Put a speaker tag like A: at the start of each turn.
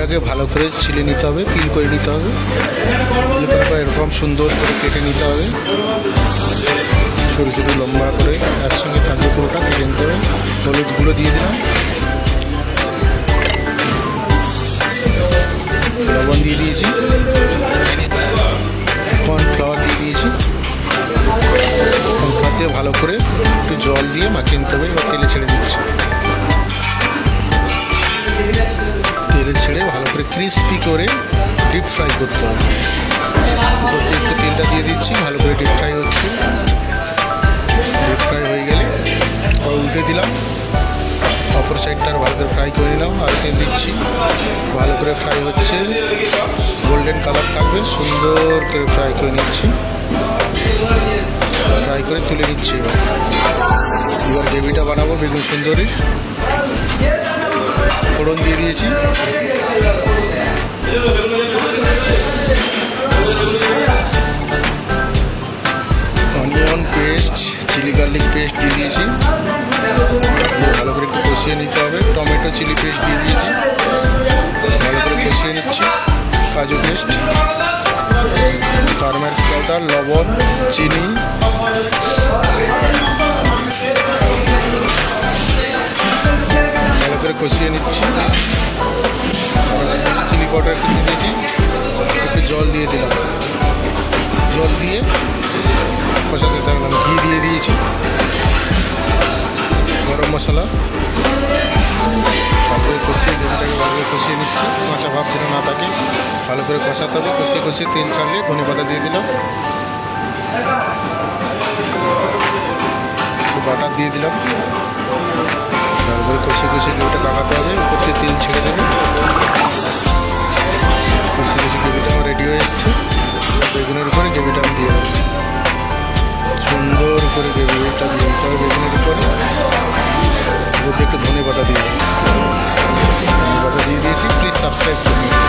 A: বেগুনটাকে ভালো করে ছিলে নিতে হবে, পিল করে নিতে হবে, এরকম সুন্দর করে কেটে নিতে হবে, সরু সরু লম্বা করে একসঙ্গে থাকবে পুরোটা কেটে নিতে হবে। হলুদ গুঁড়ো দিয়ে দিলাম, লবণ দিয়ে দিয়েছি, কর্নফ্লাওয়ার দিয়ে দিয়েছি। কর্নফ্লাওয়ার দিয়ে ভালো করে একটু জল দিয়ে মাখিয়ে নিতে হবে। এবার তেলে ছেড়ে দিচ্ছি, তেলে ছেড়ে ভালো করে ক্রিস্পি করে ডিপ ফ্রাই করতে হবে। করতে একটু তেলটা দিয়ে দিচ্ছি, ভালো করে ডিপ ফ্রাই হচ্ছে। ডিপ ফ্রাই হয়ে গেলে আবার উল্টে দিলাম, অপর সাইডটা আর ভালো করে ফ্রাই করে নিলাম। আর তেল দিচ্ছি, ভালো করে ফ্রাই হচ্ছে, গোল্ডেন কালার থাকবে, সুন্দর করে ফ্রাই করে নিচ্ছি। ফ্রাই করে তুলে নিচ্ছি। এবার গ্রেভিটা বানাবো বেগুন সুন্দরী। ফোড়ন দিয়ে দিয়েছি, onion paste, chilli garlic paste দিয়ে দিয়েছি, ভালো করে একটু কষিয়ে নিতে হবে। টমেটো চিলি পেস্ট দিয়ে দিয়েছি, ভালো করে কষিয়ে নিচ্ছি। কাজু পেস্ট, টারমারিক পাউডার, লবণ, চিনি, ভালো করে কষিয়ে নিচ্ছি। চিলি পাউডার একটু দিয়ে দিয়েছি, একটু জল দিয়ে দিলাম, জল দিয়ে কষাতে থাকলাম। ঘি দিয়ে দিয়েছি, গরম মশলা, তারপরে কষিয়ে গ্রেভিটাকে ভালো করে কষিয়ে নিচ্ছি, কাঁচা ভাব যেন না থাকে। ভালো করে কষাতে হবে, কষিয়ে কষিয়ে তেল ছাড়লে ধনে পাতা দিয়ে দিলাম, বাটার দিয়ে দিলাম। ভালো করে কষিয়ে কষিয়ে গ্রেভিটা কাটাতে হবে, উপর থেকে তেল ছেড়ে দেবে। কষিয়ে কষিয়ে গ্রেভিটা আমার রেডি হয়ে এসছে। বেগুনের উপরে গ্রেভিটা আমি দিয়ে দেবো, সুন্দর করে গ্রেভিটা দিয়ে দিতে হবে বেগুনের উপরে। একটু ধনে পাতা দিয়ে দিয়েছি। প্লিজ সাবস্ক্রাইব করুন।